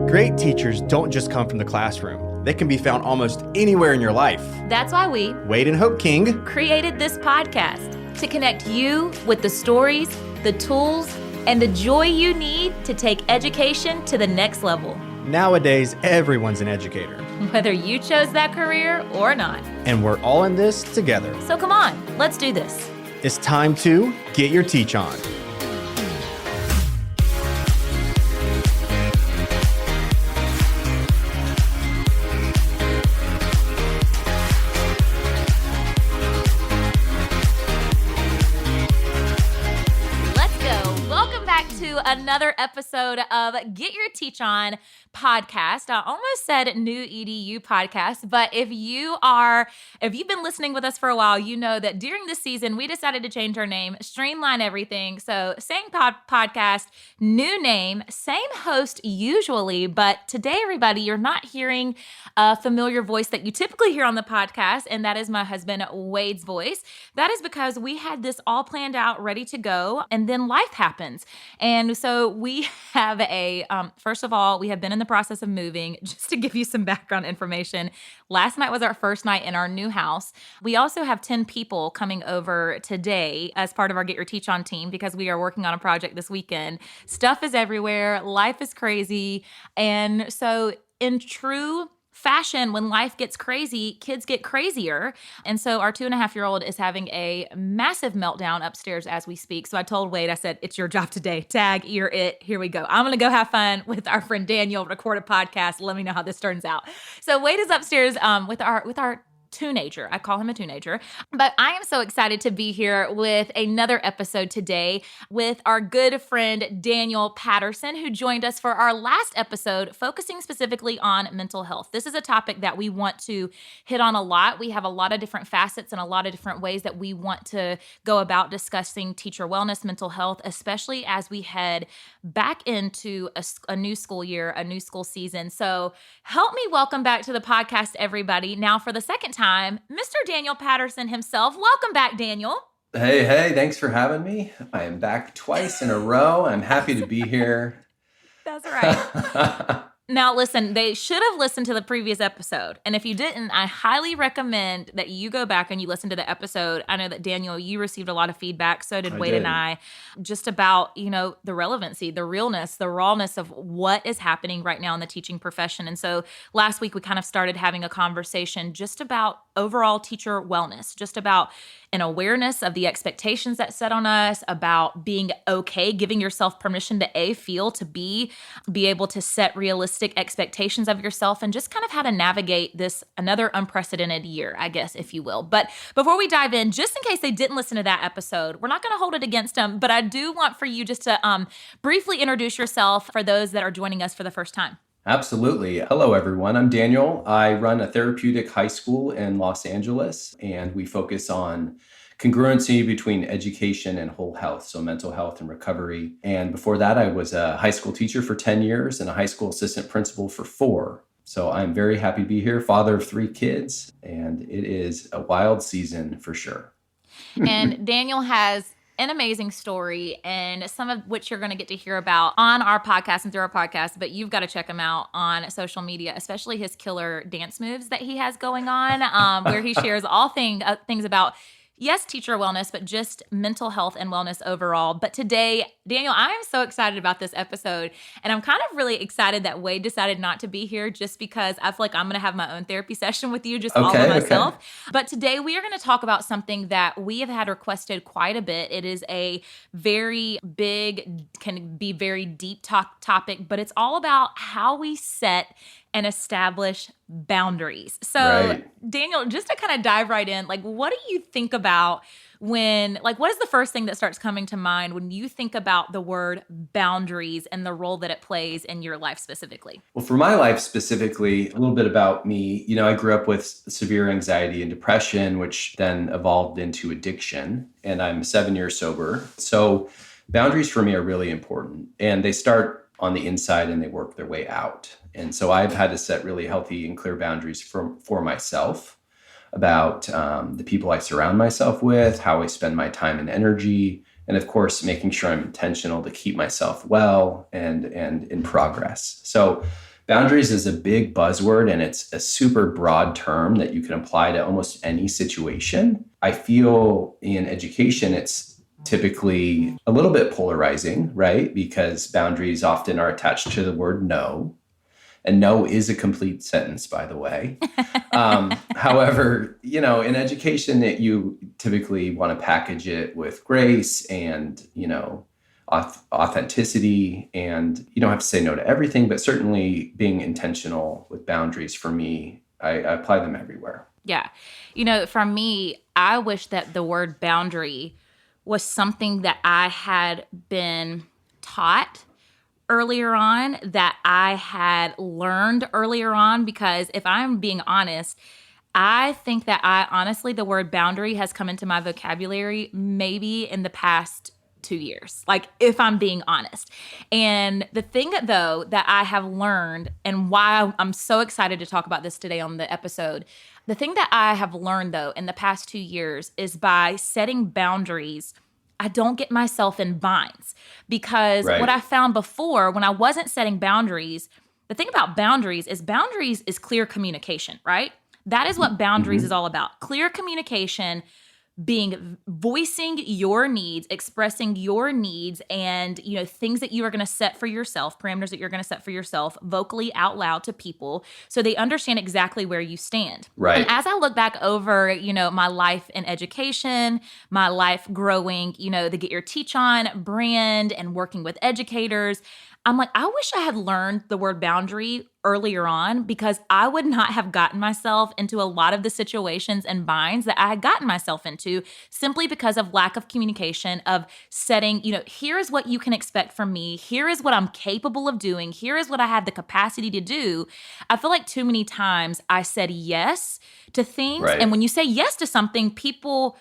Great teachers don't just come from the classroom. They can be found almost anywhere in your life. That's why we, Wade and Hope King, created this podcast to connect you with the stories, the tools, and the joy you need to take education to the next level. Nowadays, everyone's an educator. Whether you chose that career or not. And we're all in this together. So come on, let's do this. It's time to get your teach on. Another episode of Get Your Teach On podcast. I almost said new EDU podcast, but if you've been listening with us for a while, you know that during this season, we decided to change our name, streamline everything. So same podcast, new name, same host usually, but today, everybody, you're not hearing a familiar voice that you typically hear on the podcast, and that is my husband, Wade's voice. That is because we had this all planned out, ready to go, and then life happens. And so we have first of all, we have been in the process of moving. Just to give you some background information, last night was our first night in our new house. We also have 10 people coming over today as part of our Get Your Teach On team because we are working on a project this weekend. Stuff is everywhere. Life is crazy. And so in true fashion, when life gets crazy, kids get crazier. And so our 2.5-year-old is having a massive meltdown upstairs as we speak. So I told Wade, I said, it's your job today. Tag, you're it. Here we go. I'm going to go have fun with our friend Daniel, record a podcast. Let me know how this turns out. So Wade is upstairs with our teenager. I call him a teenager. But I am so excited to be here with another episode today with our good friend Daniel Patterson, who joined us for our last episode, focusing specifically on mental health. This is a topic that we want to hit on a lot. We have a lot of different facets and a lot of different ways that we want to go about discussing teacher wellness, mental health, especially as we head back into a new school year, a new school season. So help me welcome back to the podcast, everybody. Now for the second time, Mr. Daniel Patterson himself. Welcome back, Daniel. Hey, thanks for having me. I am back twice in a row. I'm happy to be here. That's right. Now, listen, they should have listened to the previous episode. And if you didn't, I highly recommend that you go back and you listen to the episode. I know that, Daniel, you received a lot of feedback. So did Wade and I, just about, the relevancy, the realness, the rawness of what is happening right now in the teaching profession. And so last week, we kind of started having a conversation just about overall teacher wellness, just about an awareness of the expectations that set on us, about being okay, giving yourself permission to feel, to be able to set realistic expectations of yourself, and just kind of how to navigate this another unprecedented year, I guess, if you will. But before we dive in, just in case they didn't listen to that episode, we're not going to hold it against them, but I do want for you just to briefly introduce yourself for those that are joining us for the first time. Absolutely. Hello, everyone. I'm Daniel. I run a therapeutic high school in Los Angeles, and we focus on congruency between education and whole health, so mental health and recovery. And before that, I was a high school teacher for 10 years and a high school assistant principal for 4. So I'm very happy to be here, father of 3 kids, and it is a wild season for sure. And Daniel has an amazing story, and some of which you're going to get to hear about on our podcast and through our podcast, but you've got to check him out on social media, especially his killer dance moves that he has going on, where he shares all things about, yes, teacher wellness, but just mental health and wellness overall. But today, Daniel, I am so excited about this episode, and I'm kind of really excited that Wade decided not to be here just because I feel like I'm going to have my own therapy session with you all by myself. Okay. But today we are going to talk about something that we have had requested quite a bit. It is a very big, can be very deep topic, but it's all about how we set and establish boundaries. So right. Daniel, just to kind of dive right in, what do you think about what is the first thing that starts coming to mind when you think about the word boundaries and the role that it plays in your life specifically? Well, for my life specifically, a little bit about me, I grew up with severe anxiety and depression, which then evolved into addiction, and I'm 7 years sober. So boundaries for me are really important, and they start on the inside and they work their way out. And so I've had to set really healthy and clear boundaries for myself about the people I surround myself with, how I spend my time and energy, And of course, making sure I'm intentional to keep myself well and in progress. So boundaries is a big buzzword, and it's a super broad term that you can apply to almost any situation. I feel in education, it's typically a little bit polarizing, right? Because boundaries often are attached to the word no. And no is a complete sentence, by the way. However, in education, you typically want to package it with grace and, authenticity. And you don't have to say no to everything, but certainly being intentional with boundaries for me, I apply them everywhere. Yeah. For me, I wish that the word boundary was something that I had been taught earlier on, that I had learned earlier on, because if I'm being honest, I think that the word boundary has come into my vocabulary maybe in the past 2 years, like if I'm being honest. And the thing though that I have learned, and why I'm so excited to talk about this today on the episode, the thing that I have learned though in the past 2 years is by setting boundaries, I don't get myself in binds. Because what I found before when I wasn't setting boundaries, the thing about boundaries is clear communication, right? That is what boundaries is all about. Clear communication, voicing your needs, expressing your needs, and things that you are going to set for yourself, parameters that you're going to set for yourself vocally out loud to people so they understand exactly where you stand. Right. And as I look back over, my life in education, my life growing, the Get Your Teach On brand and working with educators, I'm like, I wish I had learned the word boundary earlier on, because I would not have gotten myself into a lot of the situations and binds that I had gotten myself into simply because of lack of communication, of setting, here is what you can expect from me. Here is what I'm capable of doing. Here is what I have the capacity to do. I feel like too many times I said yes to things. Right. And when you say yes to something, people,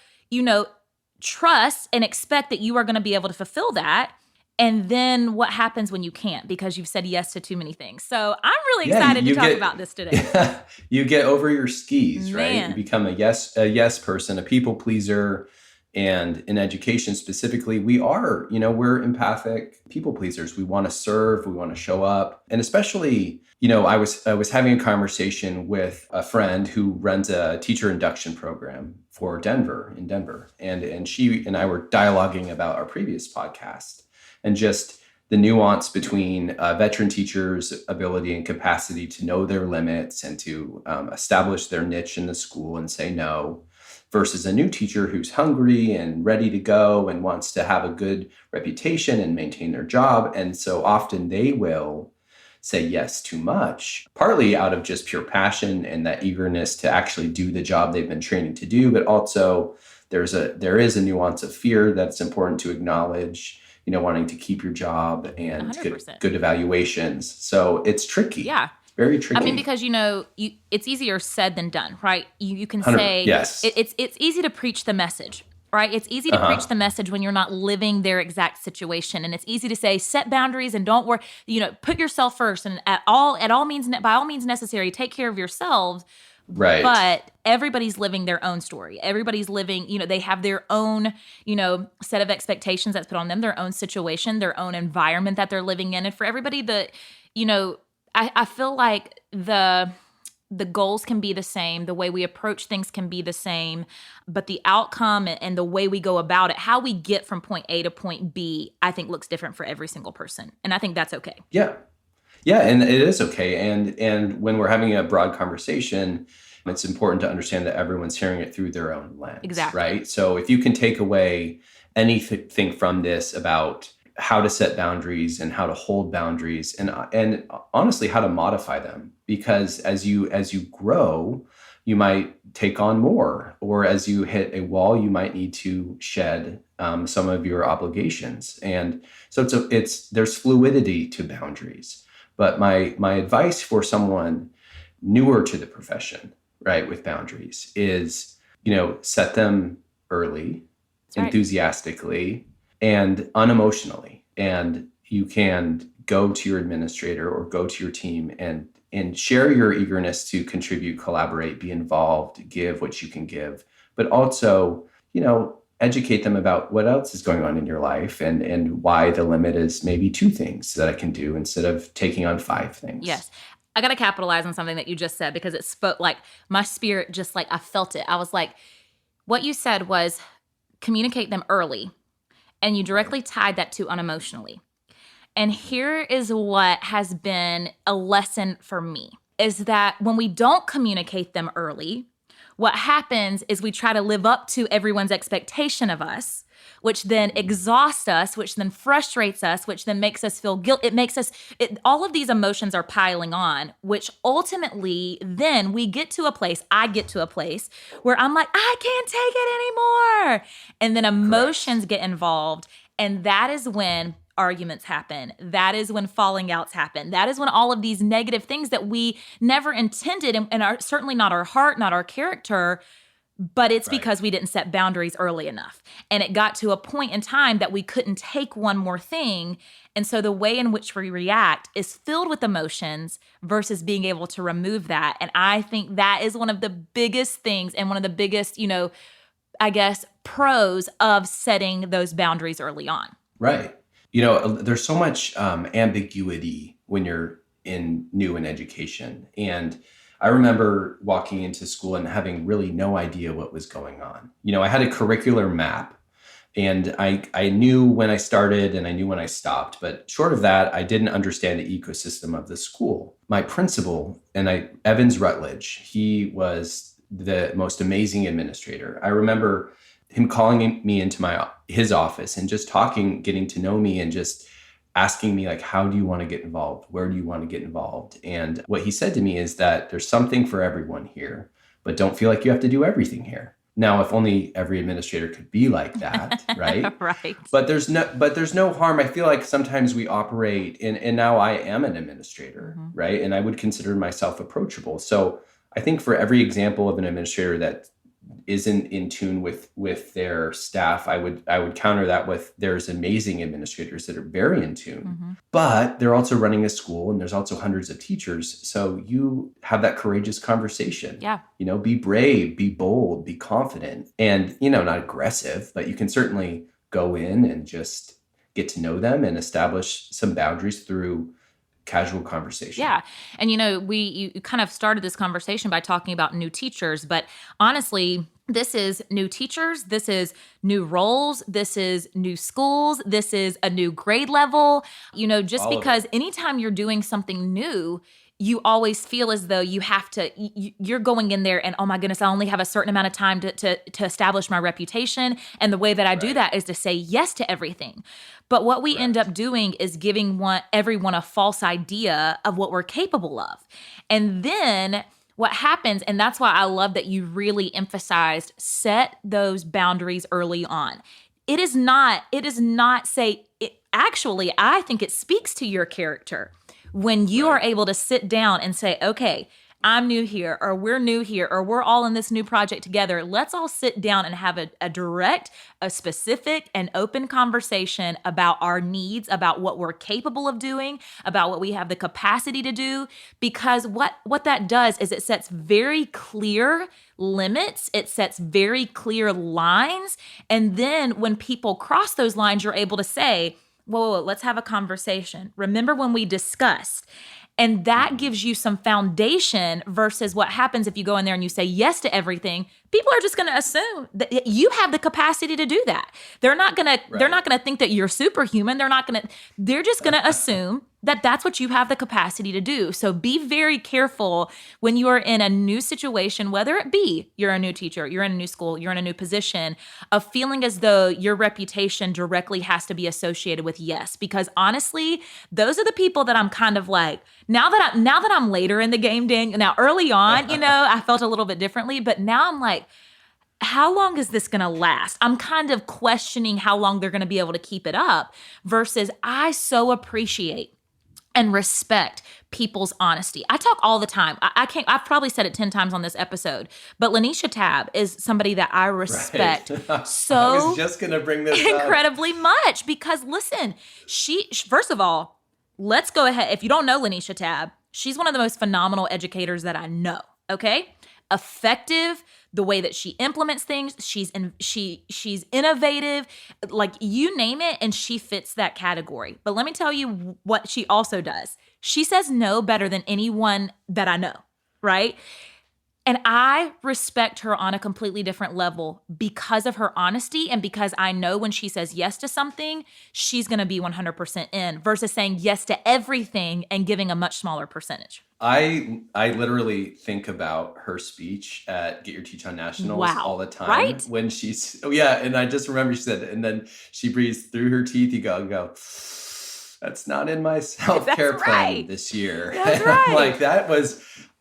trust and expect that you are going to be able to fulfill that. And then what happens when you can't, because you've said yes to too many things? So I'm really excited to talk about this today. You get over your skis, Man. right? You become a yes person, a people pleaser. And in education specifically, we're empathic people pleasers. We want to serve, we want to show up. And especially, I was having a conversation with a friend who runs a teacher induction program for Denver. And she and I were dialoguing about our previous podcast and just the nuance between a veteran teacher's ability and capacity to know their limits and to establish their niche in the school and say no, versus a new teacher who's hungry and ready to go and wants to have a good reputation and maintain their job. And so often they will say yes too much, partly out of just pure passion and that eagerness to actually do the job they've been training to do, but also there is a nuance of fear that's important to acknowledge, wanting to keep your job and good evaluations. So it's tricky. Yeah. Very tricky. I mean, because, it's easier said than done, right? You can say, yes. It's easy to preach the message, right? It's easy to preach the message when you're not living their exact situation. And it's easy to say, set boundaries and don't worry, put yourself first. And by all means necessary, take care of yourselves. Right. But everybody's living their own story. Everybody's living, they have their own, set of expectations that's put on them, their own situation, their own environment that they're living in. And for everybody I feel like the goals can be the same, the way we approach things can be the same, but the outcome and the way we go about it, how we get from point A to point B, I think looks different for every single person. And I think that's okay. Yeah. Yeah, and it is okay. And when we're having a broad conversation, it's important to understand that everyone's hearing it through their own lens. Exactly. Right? So if you can take away anything from this about how to set boundaries and how to hold boundaries and honestly how to modify them, because as you grow, you might take on more, or as you hit a wall, you might need to shed some of your obligations. And so there's fluidity to boundaries. But my advice for someone newer to the profession, right, with boundaries is, set them early, enthusiastically, and unemotionally. And you can go to your administrator or go to your team and share your eagerness to contribute, collaborate, be involved, give what you can give. But also, educate them about what else is going on in your life and why the limit is maybe 2 things that I can do instead of taking on 5 things. Yes. I got to capitalize on something that you just said because it spoke like my spirit, just like I felt it. I was like, what you said was communicate them early, and you directly tied that to unemotionally. And here is what has been a lesson for me is that when we don't communicate them early, what happens is we try to live up to everyone's expectation of us, which then exhausts us, which then frustrates us, which then makes us feel guilt. All of these emotions are piling on, which ultimately then I get to a place where I'm like, I can't take it anymore. And then emotions get involved. And that is when arguments happen. That is when falling outs happen. That is when all of these negative things that we never intended and are certainly not our heart, not our character, but it's because we didn't set boundaries early enough. And it got to a point in time that we couldn't take one more thing. And so the way in which we react is filled with emotions versus being able to remove that. And I think that is one of the biggest things and one of the biggest, I guess, pros of setting those boundaries early on. Right. There's so much ambiguity when you're new in education. And I remember walking into school and having really no idea what was going on. I had a curricular map and I knew when I started and I knew when I stopped. But short of that, I didn't understand the ecosystem of the school. My principal, Evans Rutledge, he was the most amazing administrator. I remember him calling me into his office and just talking, getting to know me and just asking me like, how do you want to get involved? Where do you want to get involved? And what he said to me is that there's something for everyone here, but don't feel like you have to do everything here. Now, if only every administrator could be like that, right? Right. But there's no harm. I feel like sometimes we operate and now I am an administrator, right? And I would consider myself approachable. So I think for every example of an administrator that isn't in tune with their staff, I would counter that with there's amazing administrators that are very in tune, but they're also running a school and there's also hundreds of teachers. So you have that courageous conversation. Yeah. Be brave, be bold, be confident, and not aggressive, but you can certainly go in and just get to know them and establish some boundaries through casual conversation. Yeah. And you kind of started this conversation by talking about new teachers, but honestly, this is new teachers, this is new roles, this is new schools, this is a new grade level. Just because anytime you're doing something new, you always feel as though you're going in there and, oh my goodness, I only have a certain amount of time to establish my reputation. And the way that I do that is to say yes to everything. But what we end up doing is giving everyone a false idea of what we're capable of. And then what happens, and that's why I love that you really emphasized, set those boundaries early on. Actually, I think it speaks to your character when you are able to sit down and say, okay, I'm new here, or we're new here, or we're all in this new project together. Let's all sit down and have a direct, a specific, and open conversation about our needs, about what we're capable of doing, about what we have the capacity to do. Because what that does is it sets very clear limits. It sets very clear lines. And then when people cross those lines, you're able to say, whoa, let's have a conversation. Remember when we discussed? And that gives you some foundation versus what happens if you go in there and you say yes to everything. People are just going to assume that you have the capacity to do that. They're not going to think that you're superhuman. They're just going to assume that that's what you have the capacity to do. So be very careful when you are in a new situation, whether it be you're a new teacher, you're in a new school, you're in a new position, of feeling as though your reputation directly has to be associated with yes. Because honestly, those are the people that I'm kind of like, now that I'm later in the game, Daniel, now early on, I felt a little bit differently, but now I'm like, how long is this going to last? I'm kind of questioning how long they're going to be able to keep it up versus I so appreciate and respect people's honesty. I talk all the time. I've probably said it 10 times on this episode, but Lanisha Tab is somebody that I respect so I was just going to bring this incredibly much because listen, first of all, let's go ahead. If you don't know Lanisha Tab, she's one of the most phenomenal educators that I know. Okay. Effective, the way that she implements things. She's innovative, like you name it, and she fits that category. But let me tell you what she also does. She says no better than anyone that I know, right? And I respect her on a completely different level because of her honesty and because I know when she says yes to something, she's going to be 100% in versus saying yes to everything and giving a much smaller percentage. I literally think about her speech at Get Your Teach On Nationals all the time. Right? When and I just remember she said, and then she breathes through her teeth. You go, that's not in my self-care plan this year. That's right. Like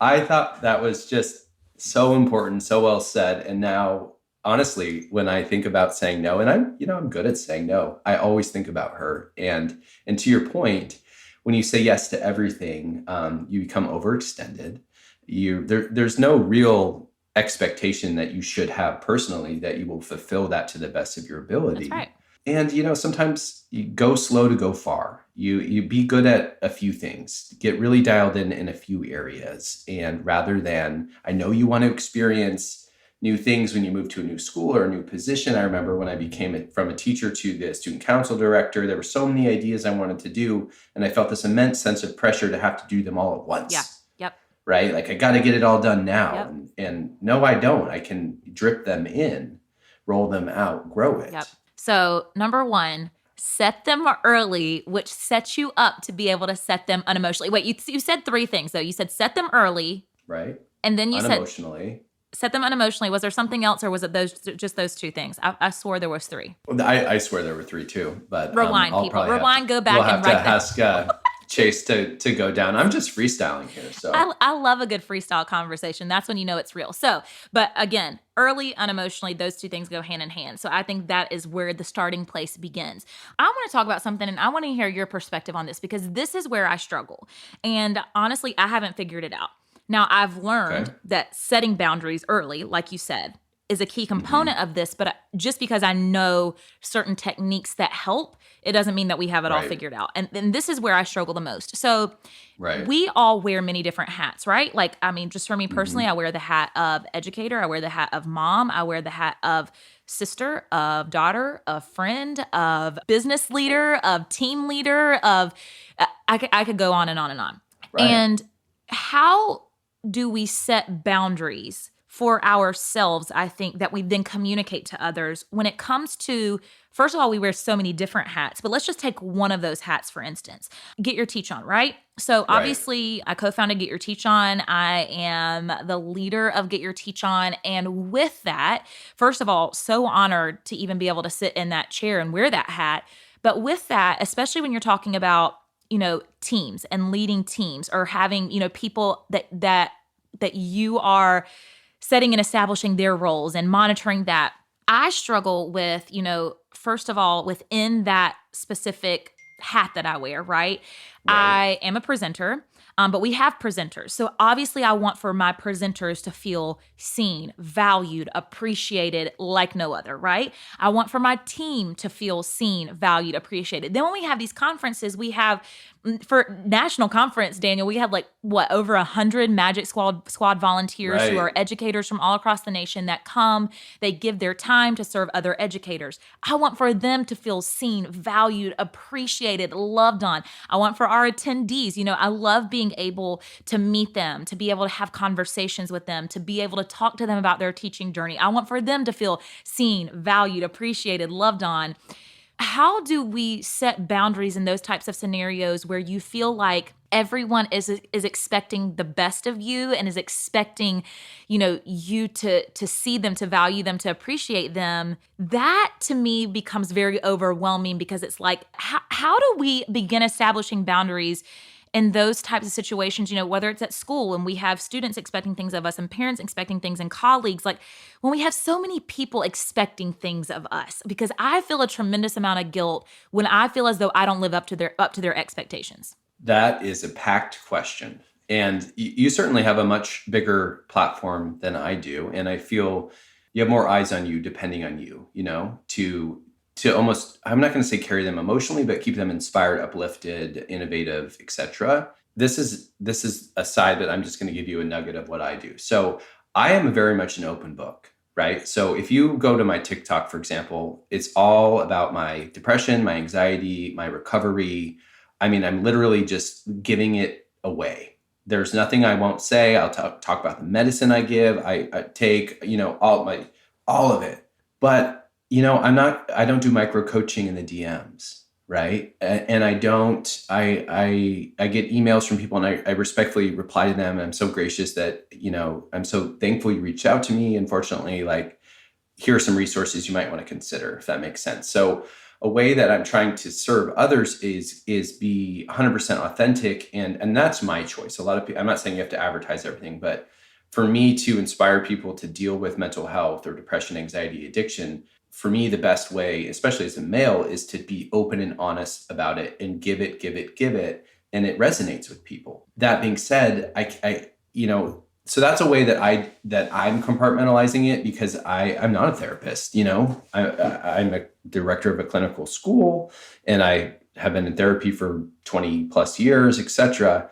I thought that was just so important, so well said. And now, honestly, when I think about saying no, and I'm good at saying no, I always think about her. And to your point, when you say yes to everything, you become overextended. There's no real expectation that you should have personally that you will fulfill that to the best of your ability. That's right. And, sometimes you go slow to go far. You be good at a few things, get really dialed in a few areas. And rather than, I know you want to experience new things when you move to a new school or a new position. I remember when I became from a teacher to the student council director, there were so many ideas I wanted to do. And I felt this immense sense of pressure to have to do them all at once. Yeah. Yep. Right? Like I got to get it all done now. Yep. And no, I don't. I can drip them in, roll them out, grow it. Yep. So number one, set them early, which sets you up to be able to set them unemotionally. Wait, you said three things though. You said set them early. Right. And then you unemotionally. Set them unemotionally. Was there something else or was it just those two things? I swore there was three. I swear there were three too, but rewind, people. Rewind, go back and write We'll have to ask Chase to go down. I'm just freestyling here. So I love a good freestyle conversation. That's when you know it's real. So, but again, early, unemotionally, those two things go hand in hand. So I think that is where the starting place begins. I want to talk about something and I want to hear your perspective on this because this is where I struggle. And honestly, I haven't figured it out. Now, I've learned that setting boundaries early, like you said, is a key component of this, but just because I know certain techniques that help, it doesn't mean that we have it all figured out. And this is where I struggle the most. So we all wear many different hats, right? Like, I mean, just for me personally, I wear the hat of educator, I wear the hat of mom, I wear the hat of sister, of daughter, of friend, of business leader, of team leader, of I could go on and on and on. Right. And how do we set boundaries for ourselves, I think, that we then communicate to others when it comes to, first of all, we wear so many different hats, but let's just take one of those hats, for instance. Get Your Teach On, right? So obviously, I co-founded Get Your Teach On. I am the leader of Get Your Teach On. And with that, first of all, so honored to even be able to sit in that chair and wear that hat. But with that, especially when you're talking about, teams and leading teams or having, people that you are setting and establishing their roles and monitoring that. I struggle with, first of all, within that specific hat that I wear, right? I am a presenter, but we have presenters. So obviously I want for my presenters to feel seen, valued, appreciated like no other, right? I want for my team to feel seen, valued, appreciated. Then when we have these conferences, we have, for national conference, Daniel, we had over 100 Magic Squad volunteers who are educators from all across the nation that come, they give their time to serve other educators. I want for them to feel seen, valued, appreciated, loved on. I want for our attendees, I love being able to meet them, to be able to have conversations with them, to be able to talk to them about their teaching journey. I want for them to feel seen, valued, appreciated, loved on. How do we set boundaries in those types of scenarios where you feel like everyone is expecting the best of you and is expecting, you to see them, to value them, to appreciate them? That to me becomes very overwhelming because it's like, how do we begin establishing boundaries in those types of situations, whether it's at school and we have students expecting things of us and parents expecting things and colleagues, like when we have so many people expecting things of us, because I feel a tremendous amount of guilt when I feel as though I don't live up to their expectations. That is a packed question. And you certainly have a much bigger platform than I do. And I feel you have more eyes on you depending on you, to almost, I'm not going to say carry them emotionally, but keep them inspired, uplifted, innovative, etc. This is a side, but I'm just going to give you a nugget of what I do. So I am very much an open book, right? So if you go to my TikTok, for example, it's all about my depression, my anxiety, my recovery. I mean, I'm literally just giving it away. There's nothing I won't say. I'll talk about the medicine I give, I take, all of it. But, I don't do micro coaching in the DMs. Right. And I don't, I get emails from people and I respectfully reply to them. And I'm so gracious that, I'm so thankful you reached out to me. Unfortunately, here are some resources you might want to consider, if that makes sense. So a way that I'm trying to serve others is be 100% authentic. And that's my choice. A lot of people, I'm not saying you have to advertise everything, but for me to inspire people to deal with mental health or depression, anxiety, addiction, for me, the best way, especially as a male, is to be open and honest about it and give it. And it resonates with people. That being said, so that's a way that I'm compartmentalizing it, because I'm not a therapist. I'm a director of a clinical school and I have been in therapy for 20 plus years, et cetera.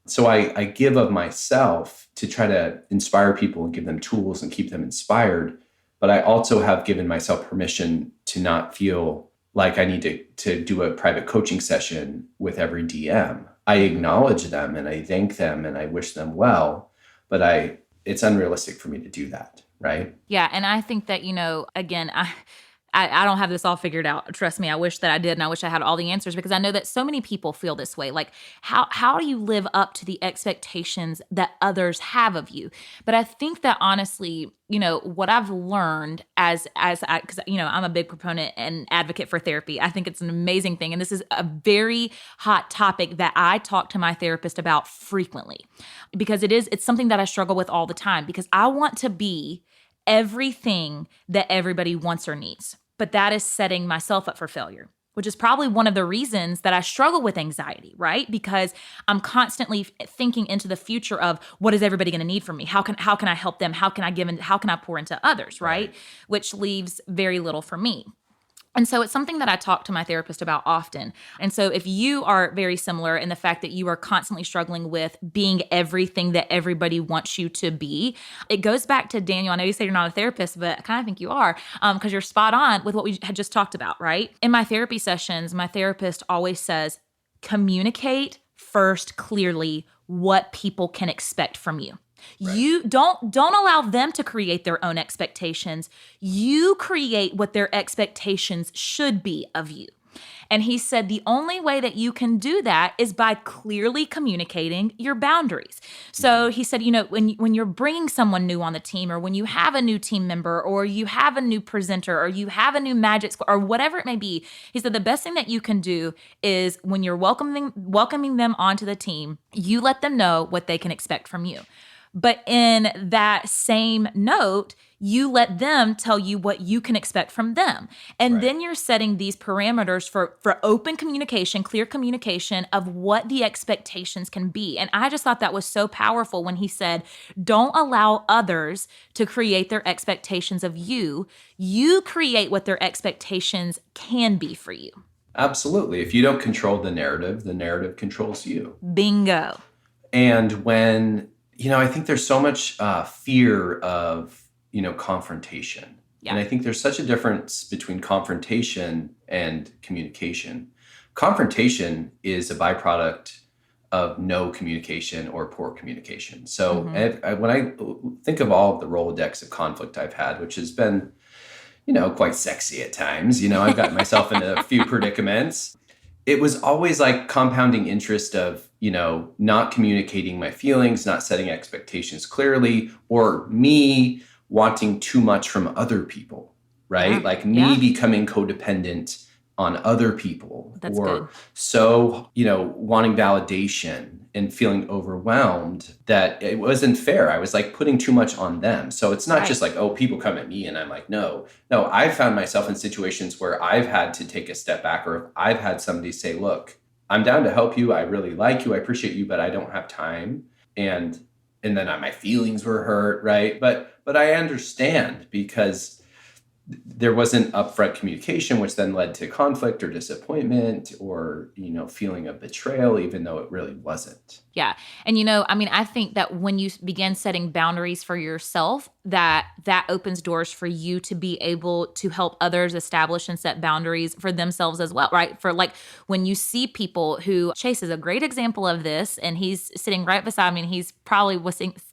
So I give of myself to try to inspire people and give them tools and keep them inspired. But I also have given myself permission to not feel like I need to do a private coaching session with every DM. I acknowledge them and I thank them and I wish them well, but it's unrealistic for me to do that, right? Yeah, and I think that, again, I don't have this all figured out. Trust me, I wish that I did, and I wish I had all the answers, because I know that so many people feel this way. Like, how do you live up to the expectations that others have of you? But I think that honestly, what I've learned because I'm a big proponent and advocate for therapy. I think it's an amazing thing, and this is a very hot topic that I talk to my therapist about frequently, because it's something that I struggle with all the time, because I want to be everything that everybody wants or needs. But that is setting myself up for failure, which is probably one of the reasons that I struggle with anxiety, right? Because I'm constantly thinking into the future of, what is everybody going to need from me? How can I help them? How can I give and how can I pour into others, right? Which leaves very little for me. And so it's something that I talk to my therapist about often. And so if you are very similar in the fact that you are constantly struggling with being everything that everybody wants you to be, it goes back to Daniel. I know you say you're not a therapist, but I kind of think you are, because you're spot on with what we had just talked about, right? In my therapy sessions, my therapist always says, communicate first clearly what people can expect from you. Right. You don't allow them to create their own expectations. You create what their expectations should be of you. And he said the only way that you can do that is by clearly communicating your boundaries. So he said, when you're bringing someone new on the team, or when you have a new team member, or you have a new presenter, or you have a new magic squad, or whatever it may be, he said the best thing that you can do is when you're welcoming them onto the team, you let them know what they can expect from you. But in that same note, you let them tell you what you can expect from them. And then you're setting these parameters for open communication, clear communication of what the expectations can be. And I just thought that was so powerful when he said, don't allow others to create their expectations of you. You create what their expectations can be for you. Absolutely. If you don't control the narrative controls you. Bingo. And when... I think there's so much fear of, confrontation. Yeah. And I think there's such a difference between confrontation and communication. Confrontation is a byproduct of no communication or poor communication. So when I think of all of the Rolodex of conflict I've had, which has been, quite sexy at times, I've gotten myself into a few predicaments. It was always like compounding interest of, not communicating my feelings, not setting expectations clearly, or me wanting too much from other people, right? Yeah. Like me becoming codependent on other people. That's or good. So, wanting validation and feeling overwhelmed that it wasn't fair. I was like putting too much on them. So it's not just like, oh, people come at me and I'm like, no, I found myself in situations where I've had to take a step back, or I've had somebody say, look, I'm down to help you. I really like you. I appreciate you, but I don't have time. And then my feelings were hurt, right? But I understand, because there wasn't upfront communication, which then led to conflict or disappointment or, feeling of betrayal, even though it really wasn't. Yeah. And I think that when you begin setting boundaries for yourself, that opens doors for you to be able to help others establish and set boundaries for themselves as well, right? For like when you see people who, Chase is a great example of this, and he's sitting right beside me, and he's probably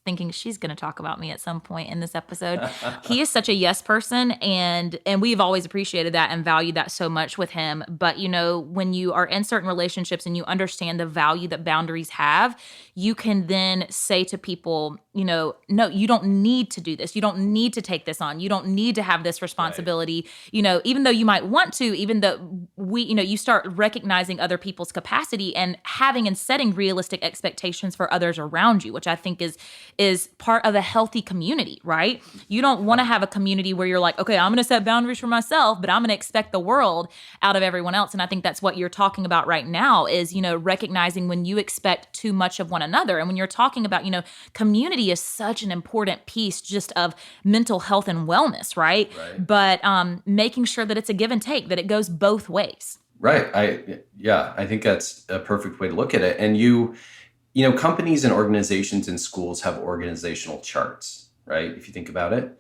thinking she's going to talk about me at some point in this episode. He is such a yes person, and we've always appreciated that and valued that so much with him. But when you are in certain relationships and you understand the value that boundaries have, you can then say to people, no, you don't need to do this. You don't need to take this on. You don't need to have this responsibility. Right. Even though you might want to, even though you start recognizing other people's capacity and having and setting realistic expectations for others around you, which I think is part of a healthy community, right? You don't want to have a community where you're like, okay, I'm going to set boundaries for myself, but I'm going to expect the world out of everyone else. And I think that's what you're talking about right now is, recognizing when you expect too much of one another. And when you're talking about, community is such an important piece just of mental health and wellness, right? But making sure that it's a give and take, that it goes both ways. Right. I think that's a perfect way to look at it. And companies and organizations and schools have organizational charts, right? If you think about it,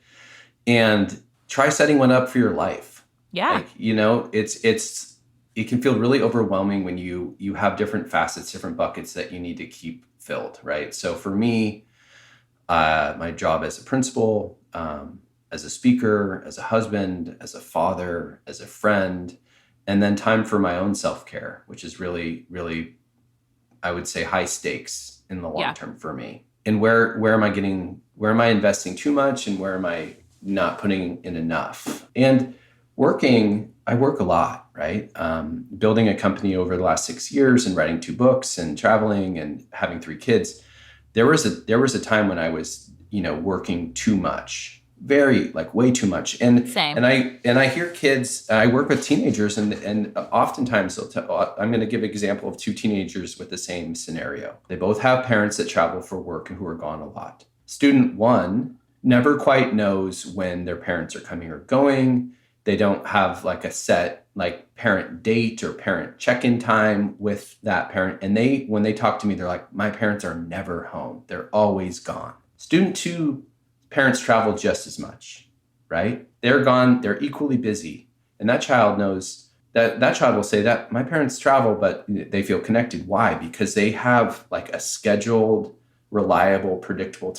and try setting one up for your life. Yeah. It can feel really overwhelming when you have different facets, different buckets that you need to keep filled, right? So for me, my job as a principal, as a speaker, as a husband, as a father, as a friend, and then time for my own self-care, which is really, really, I would say, high stakes in the long term for me. And where am I investing too much, and where am I not putting in enough? And I work a lot, right? Building a company over the last 6 years and writing 2 books and traveling and having 3 kids. There was a time when I was, working too much, way too much. And same. And I hear kids. I work with teenagers, and oftentimes they'll tell. I'm going to give an example of 2 teenagers with the same scenario. They both have parents that travel for work and who are gone a lot. Student 1 never quite knows when their parents are coming or going. They don't have like a set parent date or parent check-in time with that parent. And when they talk to me, they're like, my parents are never home. They're always gone. Student 2 parents travel just as much, right? They're gone. They're equally busy. And that child knows that child will say that my parents travel, but they feel connected. Why? Because they have a scheduled, reliable, predictable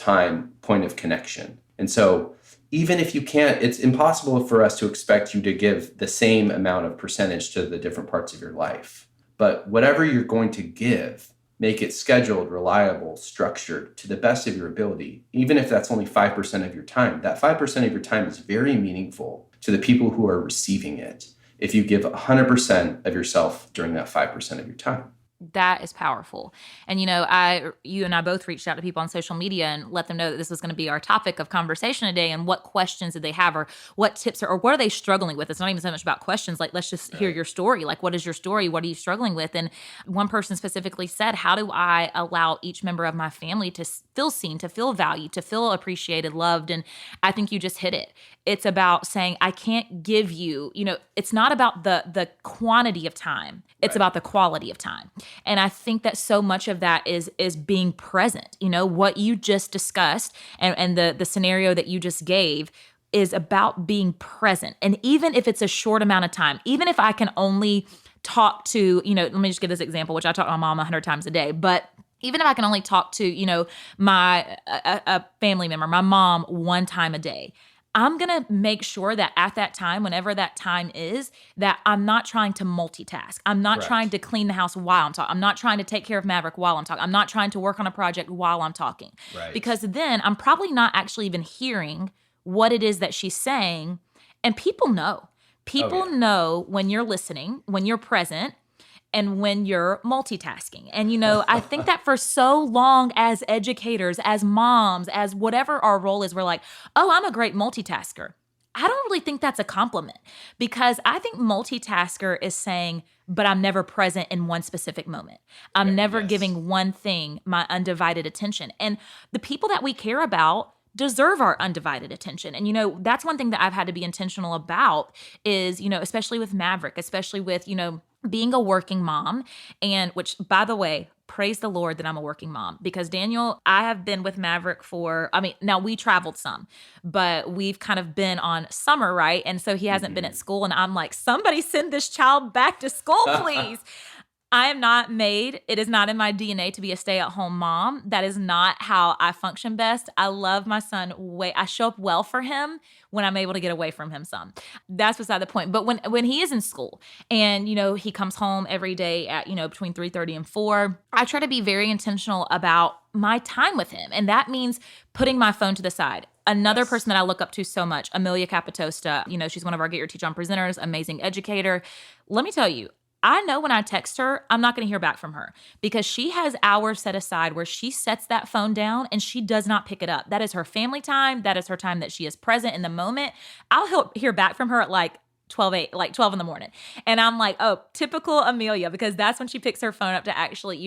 point of connection. And so even if you can't, it's impossible for us to expect you to give the same amount of percentage to the different parts of your life. But whatever you're going to give, make it scheduled, reliable, structured to the best of your ability. Even if that's only 5% of your time, that 5% of your time is very meaningful to the people who are receiving it if you give 100% of yourself during that 5% of your time. That is powerful. And, you and I both reached out to people on social media and let them know that this was going to be our topic of conversation today, and what questions did they have, or what tips, or what are they struggling with? It's not even so much about questions. Let's just hear your story. What is your story? What are you struggling with? And one person specifically said, how do I allow each member of my family to feel seen, to feel valued, to feel appreciated, loved? And I think you just hit it. It's about saying, I can't give you, it's not about the quantity of time. It's about the quality of time. And I think that so much of that is being present. What you just discussed and the scenario that you just gave is about being present. And even if it's a short amount of time, even if I can only talk to, let me just give this example, which I talk to my mom 100 times a day, but even if I can only talk to, a family member, my mom, 1 time a day, I'm going to make sure that at that time, whenever that time is, that I'm not trying to multitask. I'm not trying to clean the house while I'm talking. I'm not trying to take care of Maverick while I'm talking. I'm not trying to work on a project while I'm talking. Right. Because then I'm probably not actually even hearing what it is that she's saying. And people know. People know when you're listening, when you're present, and when you're multitasking. And, I think that for so long as educators, as moms, as whatever our role is, we're like, oh, I'm a great multitasker. I don't really think that's a compliment, because I think multitasker is saying, but I'm never present in one specific moment. I'm never giving one thing my undivided attention. And the people that we care about deserve our undivided attention. And, that's one thing that I've had to be intentional about is, especially with Maverick, especially with, being a working mom, and which, by the way, praise the Lord that I'm a working mom, because Daniel, I have been with Maverick now we traveled some, but we've kind of been on summer, right? And so he hasn't been at school, and I'm like, somebody send this child back to school, please. I am not made. It is not in my DNA to be a stay-at-home mom. That is not how I function best. I love my son I show up well for him when I'm able to get away from him some. That's beside the point. But when he is in school and, he comes home every day at, between 3:30 and 4, I try to be very intentional about my time with him. And that means putting my phone to the side. Another person that I look up to so much, Amelia Capitosta, she's one of our Get Your Teach On presenters, amazing educator. Let me tell you, I know when I text her, I'm not going to hear back from her, because she has hours set aside where she sets that phone down and she does not pick it up. That is her family time. That is her time that she is present in the moment. I'll hear back from her at like 12 in the morning. And I'm like, oh, typical Amelia, because that's when she picks her phone up to actually,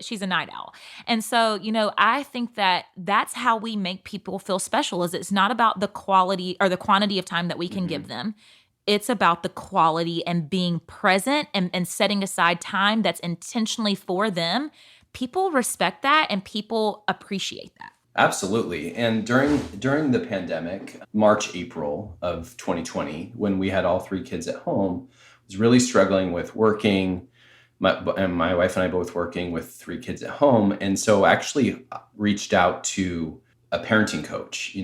she's a night owl. And so, I think that that's how we make people feel special, is it's not about the quality or the quantity of time that we can give them. It's about the quality and being present and setting aside time that's intentionally for them. People respect that and people appreciate that. Absolutely. And during the pandemic, March, April of 2020, when we had all 3 kids at home, I was really struggling with working. My wife and I both working with 3 kids at home. And so I actually reached out to a parenting coach,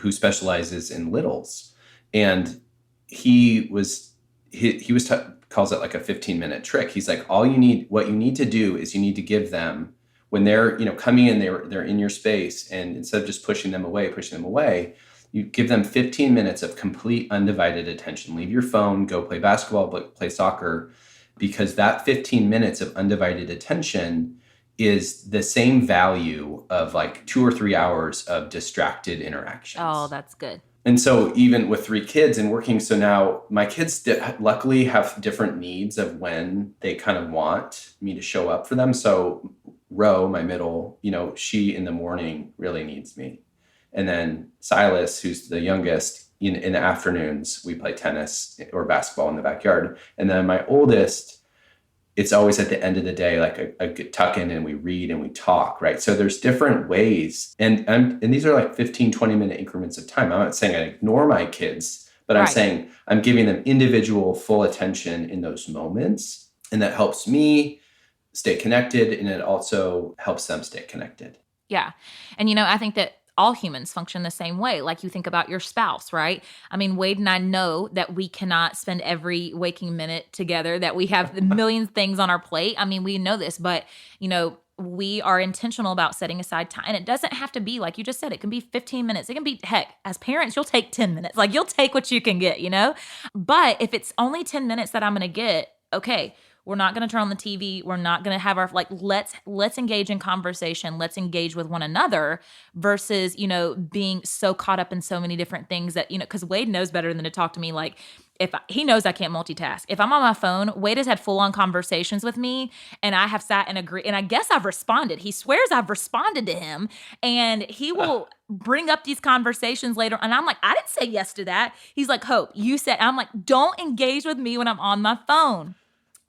who specializes in littles. And he calls it like a 15-minute trick. He's like, what you need to do is you need to give them, when they're, coming in, they're in your space, and instead of just pushing them away, you give them 15 minutes of complete undivided attention. Leave your phone, go play basketball, play soccer, because that 15 minutes of undivided attention is the same value of like 2 or 3 hours of distracted interactions. Oh, that's good. And so even with 3 kids and working, so now my kids luckily have different needs of when they kind of want me to show up for them. So Ro, my middle, she in the morning really needs me. And then Silas, who's the youngest, in the afternoons, we play tennis or basketball in the backyard. And then my oldest, it's always at the end of the day, like a tuck in, and we read and we talk, right? So there's different ways. And these are like 15, 20-minute increments of time. I'm not saying I ignore my kids, but I'm saying I'm giving them individual full attention in those moments. And that helps me stay connected, and it also helps them stay connected. Yeah. And, I think that all humans function the same way. Like you think about your spouse, right? I mean, Wade and I know that we cannot spend every waking minute together, that we have a million things on our plate. I mean, we know this, but, we are intentional about setting aside time. And it doesn't have to be, like you just said, it can be 15 minutes. It can be, heck, as parents, you'll take 10 minutes. Like you'll take what you can get, But if it's only 10 minutes that I'm going to get, okay, we're not going to turn on the TV. We're not going to have let's engage in conversation. Let's engage with one another versus, being so caught up in so many different things that, because Wade knows better than to talk to me. Like he knows I can't multitask. If I'm on my phone, Wade has had full on conversations with me, and I have sat and agreed. And I guess I've responded. He swears I've responded to him, and he will bring up these conversations later. And I'm like, I didn't say yes to that. He's like, Hope, you said, I'm like, don't engage with me when I'm on my phone.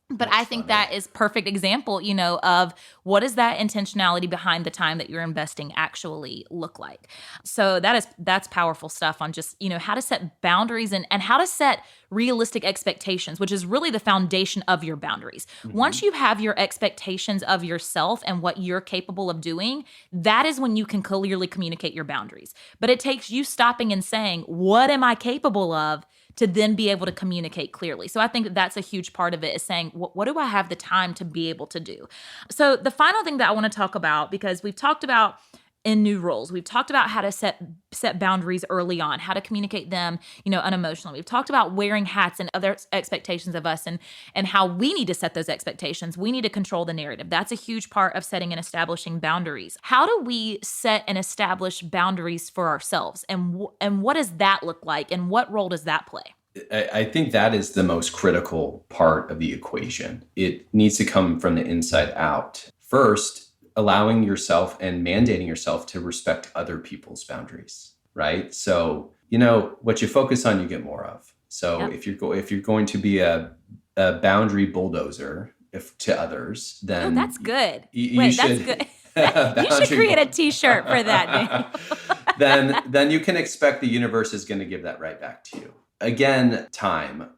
But I think that is perfect example, of what does that intentionality behind the time that you're investing actually look like. So that's powerful stuff on just, how to set boundaries and how to set realistic expectations, which is really the foundation of your boundaries. Mm-hmm. Once you have your expectations of yourself and what you're capable of doing, that is when you can clearly communicate your boundaries. But it takes you stopping and saying, what am I capable of, to then be able to communicate clearly. So I think that's a huge part of it, is saying, what do I have the time to be able to do? So the final thing that I want to talk about, because we've talked about in new roles, we've talked about how to set boundaries early on, how to communicate them, unemotionally. We've talked about wearing hats and other expectations of us and how we need to set those expectations. We need to control the narrative. That's a huge part of setting and establishing boundaries. How do we set and establish boundaries for ourselves? And what does that look like? And what role does that play? I think that is the most critical part of the equation. It needs to come from the inside out. First, allowing yourself and mandating yourself to respect other people's boundaries, right? So, what you focus on, you get more of. So if you're going to be a boundary bulldozer, to others, Oh, then that's good. you Wait, should that's good. You should create a t-shirt for that, Daniel. then you can expect the universe is going to give that right back to you. Again, time.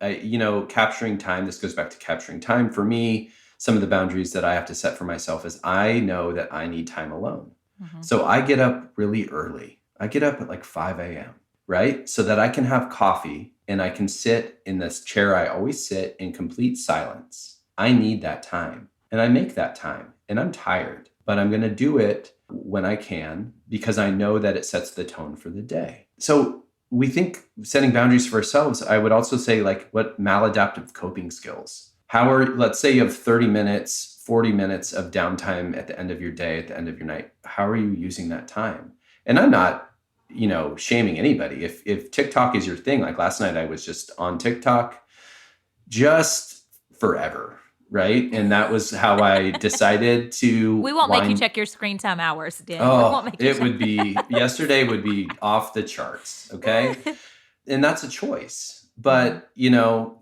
Capturing time. This goes back to capturing time. For me, some of the boundaries that I have to set for myself is I know that I need time alone. Mm-hmm. So I get up really early. I get up at like 5 a.m., right? So that I can have coffee and I can sit in this chair I always sit in complete silence. I need that time, and I make that time, and I'm tired, but I'm going to do it when I can because I know that it sets the tone for the day. So we think setting boundaries for ourselves, I would also say like what maladaptive coping skills. Let's say you have 30 minutes, 40 minutes of downtime at the end of your day, at the end of your night. How are you using that time? And I'm not, shaming anybody. If TikTok is your thing, like last night I was just on TikTok just forever. Right. And that was how I decided to. We won't make you check your screen time hours, Dan. Yesterday would be off the charts. Okay. And that's a choice. But,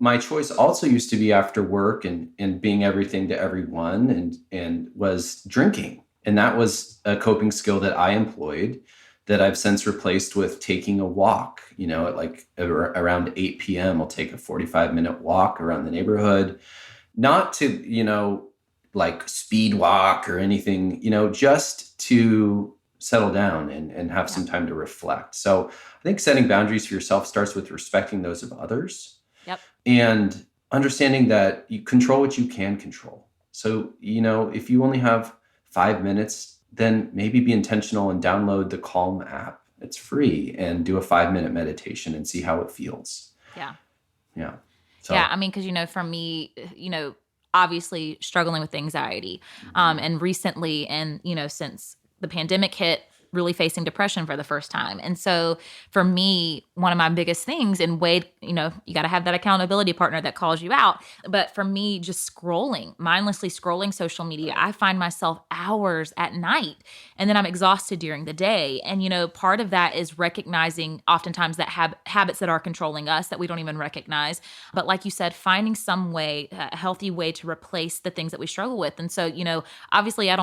my choice also used to be after work and being everything to everyone and was drinking. And that was a coping skill that I employed that I've since replaced with taking a walk. At like around 8 p.m., I'll take a 45-minute walk around the neighborhood. Not to, like speed walk or anything, just to settle down and have some time to reflect. So I think setting boundaries for yourself starts with respecting those of others. Yep. And understanding that you control what you can control. So, if you only have 5 minutes, then maybe be intentional and download the Calm app. It's free, and do a 5-minute meditation and see how it feels. Yeah. Yeah. So. Yeah, I mean, because, for me, obviously struggling with anxiety. And recently, and, since the pandemic hit, really facing depression for the first time. And so for me, one of my biggest things, and Wade, you got to have that accountability partner that calls you out. But for me, just mindlessly scrolling social media, I find myself hours at night, and then I'm exhausted during the day. And, part of that is recognizing oftentimes that habits that are controlling us that we don't even recognize. But like you said, finding some way, a healthy way to replace the things that we struggle with. And so, obviously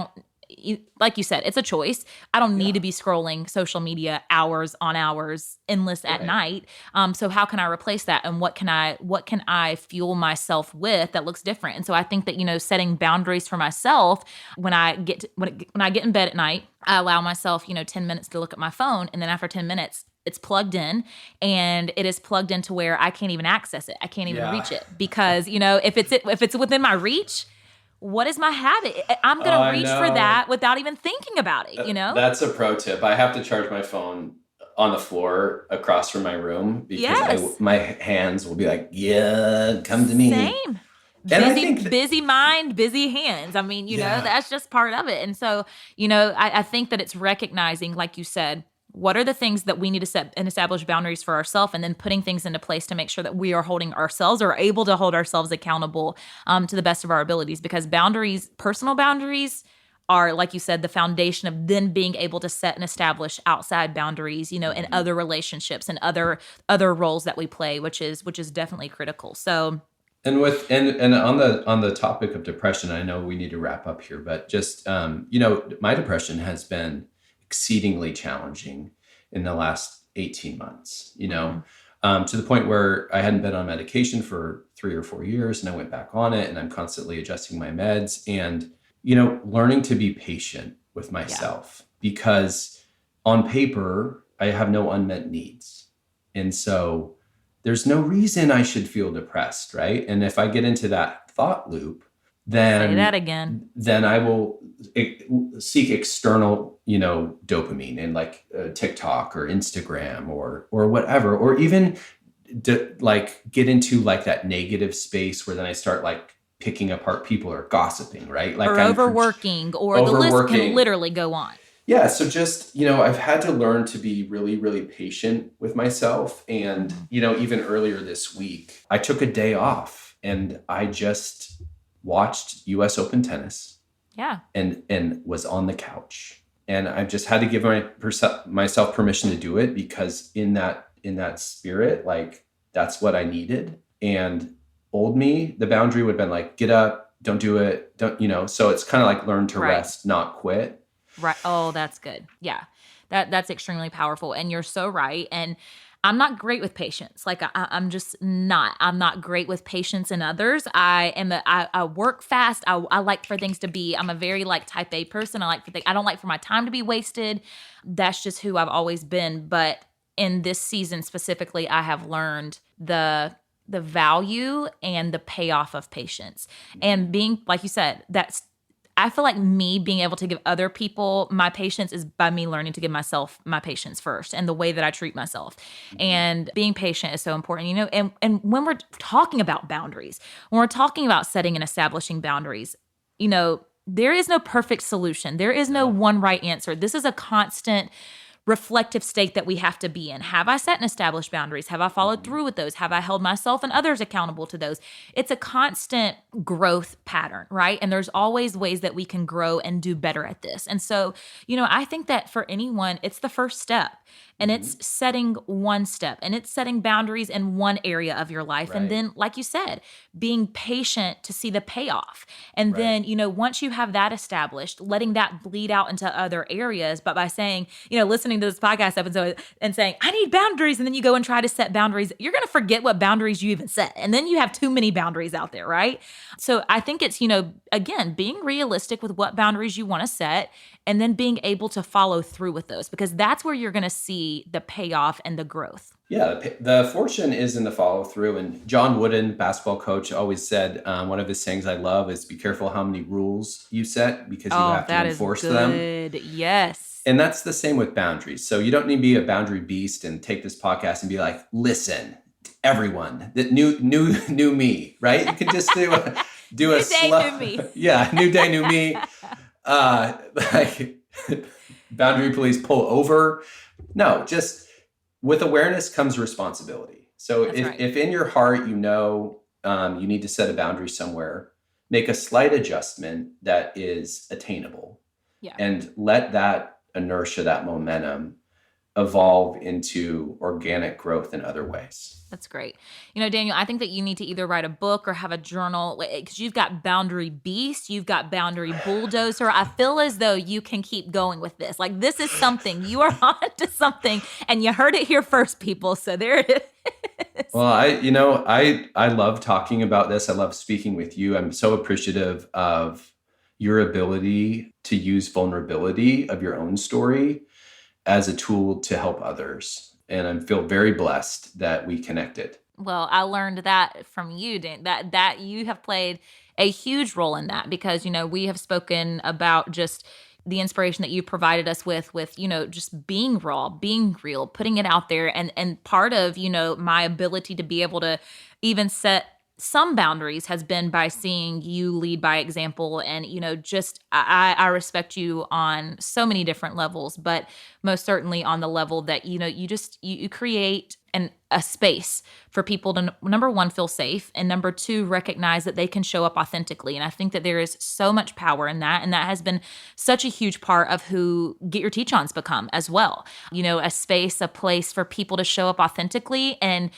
like you said, it's a choice. I don't need to be scrolling social media hours on hours, endless at night. So how can I replace that? And what can I fuel myself with that looks different? And so I think that, setting boundaries for myself when I get in bed at night, I allow myself, 10 minutes to look at my phone. And then after 10 minutes, it's plugged in, and it is plugged into where I can't even access it. I can't even reach it because, if it's within my reach, what is my habit? I'm going to reach for that without even thinking about it, That's a pro tip. I have to charge my phone on the floor across from my room because my hands will be like, come to me. Same. Busy mind, busy hands. I mean, that's just part of it. And so, I think that it's recognizing, like you said, what are the things that we need to set and establish boundaries for ourselves, and then putting things into place to make sure that we are holding ourselves or able to hold ourselves accountable to the best of our abilities. Because personal boundaries are, like you said, the foundation of then being able to set and establish outside boundaries, in other relationships and other roles that we play, which is definitely critical. So. And on the topic of depression, I know we need to wrap up here, but just, my depression has been exceedingly challenging in the last 18 months, to the point where I hadn't been on medication for 3 or 4 years, and I went back on it, and I'm constantly adjusting my meds and, learning to be patient with myself because on paper, I have no unmet needs. And so there's no reason I should feel depressed, right? And if I get into that thought loop, then say that again. Then I will seek external, dopamine in like TikTok or Instagram or whatever, or even get into like that negative space where then I start like picking apart people or gossiping, right? Like or overworking, or the list can literally go on. Yeah. So just, I've had to learn to be really, really patient with myself. And, even earlier this week, I took a day off and I just watched US Open tennis. Yeah. And was on the couch. And I just had to give myself permission to do it because in that spirit, like that's what I needed. And old me, the boundary would have been like, get up, don't do it. Don't, so it's kind of like learn to Right. rest, not quit. Right. Oh, that's good. Yeah. That's extremely powerful. And you're so right. And I'm not great with patience. Like I'm just not. I'm not great with patience in others. I work fast. I like for things to be. I'm a very like type A person. I don't like for my time to be wasted. That's just who I've always been. But in this season specifically, I have learned the value and the payoff of patience, and being, like you said, I feel like me being able to give other people my patience is by me learning to give myself my patience first, and the way that I treat myself. And being patient is so important, and when we're talking about boundaries, when we're talking about setting and establishing boundaries, there is no perfect solution. There is no one right answer. This is a constant reflective state that we have to be in. Have I set and established boundaries? Have I followed through with those? Have I held myself and others accountable to those? It's a constant growth pattern, right? And there's always ways that we can grow and do better at this. And so, I think that for anyone, it's the first step. And it's setting one step, and it's setting boundaries in one area of your life. Right. And then, like you said, being patient to see the payoff. And then, once you have that established, letting that bleed out into other areas. But by saying, listening to this podcast episode and saying, I need boundaries. And then you go and try to set boundaries, you're going to forget what boundaries you even set. And then you have too many boundaries out there, right? So I think it's, again, being realistic with what boundaries you want to set, and then being able to follow through with those, because that's where you're going to see the payoff and the growth. Yeah, the fortune is in the follow through. And John Wooden, basketball coach, always said one of his sayings I love is, be careful how many rules you set, because you have to enforce them. Yes. And that's the same with boundaries. So you don't need to be a boundary beast and take this podcast and be like, listen, everyone, that new me, right? You can just do a new day, new me. Yeah, new day, new me. Like boundary police, pull over. No, just with awareness comes responsibility. So if in your heart, you need to set a boundary somewhere, make a slight adjustment that is attainable, and let that inertia, that momentum evolve into organic growth in other ways. That's great. Daniel, I think that you need to either write a book or have a journal, because you've got boundary beast, you've got boundary bulldozer. I feel as though you can keep going with this. Like, this is something, you are on to something, and you heard it here first, people. So there it is. Well, I love talking about this. I love speaking with you. I'm so appreciative of your ability to use vulnerability of your own story as a tool to help others. And I feel very blessed that we connected. Well, I learned that from you, Dan, that you have played a huge role in that, because, we have spoken about just the inspiration that you provided us with, just being raw, being real, putting it out there. And part of, my ability to be able to even set some boundaries has been by seeing you lead by example. And, I respect you on so many different levels, but most certainly on the level that, you create a space for people to, number one, feel safe, and number two, recognize that they can show up authentically. And I think that there is so much power in that. And that has been such a huge part of who Get Your Teach-Ons become as well. A space, a place for people to show up authentically. And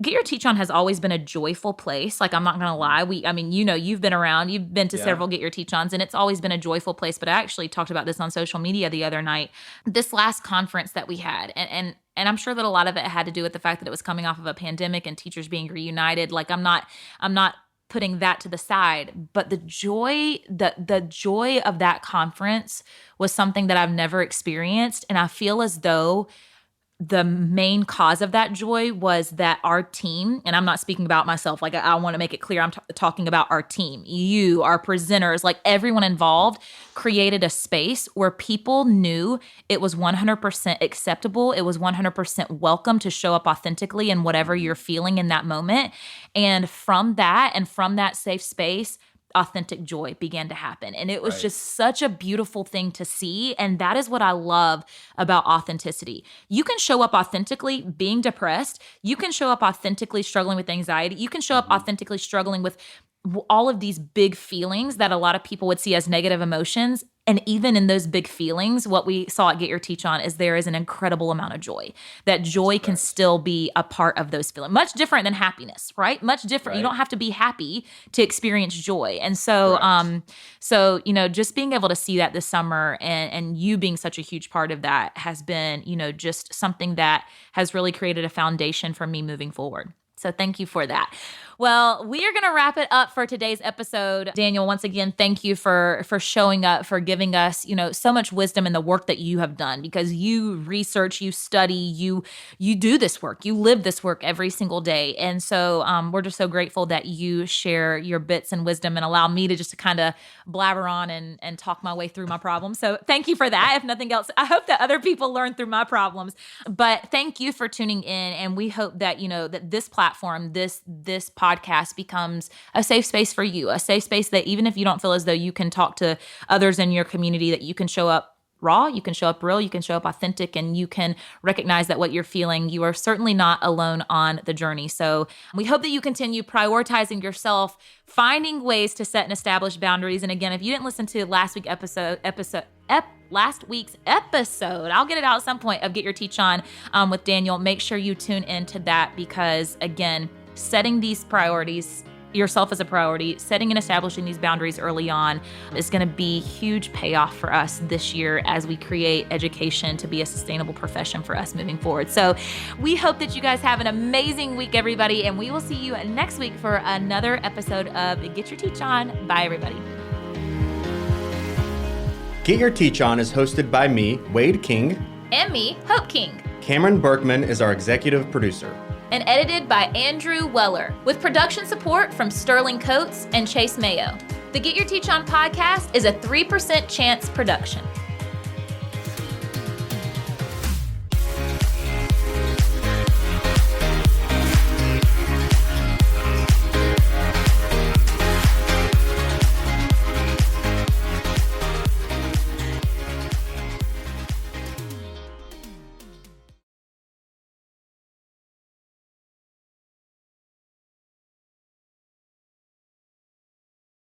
Get Your Teach-On has always been a joyful place. Like, I'm not going to lie. You've been around, you've been to several Get Your Teach-Ons, and it's always been a joyful place. But I actually talked about this on social media the other night. This last conference that we had, and I'm sure that a lot of it had to do with the fact that it was coming off of a pandemic and teachers being reunited. Like, I'm not putting that to the side, but the joy of that conference was something that I've never experienced. And I feel as though the main cause of that joy was that our team, and I'm not speaking about myself, like, I want to make it clear, I'm talking about our team, you, our presenters, like everyone involved, created a space where people knew it was 100% acceptable. It was 100% welcome to show up authentically in whatever you're feeling in that moment. And from that safe space, authentic joy began to happen. And it was just such a beautiful thing to see. And that is what I love about authenticity. You can show up authentically being depressed. You can show up authentically struggling with anxiety. You can show up authentically struggling with all of these big feelings that a lot of people would see as negative emotions. And even in those big feelings, what we saw at Get Your Teach On is there is an incredible amount of joy. That joy can still be a part of those feelings. Much different than happiness, right? Much different. Right. You don't have to be happy to experience joy. And so, just being able to see that this summer and you being such a huge part of that has been, just something that has really created a foundation for me moving forward. So thank you for that. Well, we are going to wrap it up for today's episode. Daniel, once again, thank you for showing up, for giving us, so much wisdom in the work that you have done, because you research, you study, you do this work, you live this work every single day. And so we're just so grateful that you share your bits and wisdom and allow me to just kind of blabber on and talk my way through my problems. So thank you for that. If nothing else, I hope that other people learn through my problems. But thank you for tuning in. And we hope that, that this platform, this podcast becomes a safe space for you, a safe space that even if you don't feel as though you can talk to others in your community, that you can show up raw, you can show up real, you can show up authentic, and you can recognize that what you're feeling, you are certainly not alone on the journey. So we hope that you continue prioritizing yourself, finding ways to set and establish boundaries. And again, if you didn't listen to last week's episode, I'll get it out at some point, of Get Your Teach On with Daniel. Make sure you tune into that, because again, setting these priorities, yourself as a priority, setting and establishing these boundaries early on is going to be huge payoff for us this year as we create education to be a sustainable profession for us moving forward. So we hope that you guys have an amazing week, everybody, and we will see you next week for another episode of Get Your Teach On. Bye, everybody. Get Your Teach On is hosted by me, Wade King. And me, Hope King. Cameron Berkman is our executive producer. And edited by Andrew Weller, with production support from Sterling Coates and Chase Mayo. The Get Your Teach On podcast is a 3% Chance production.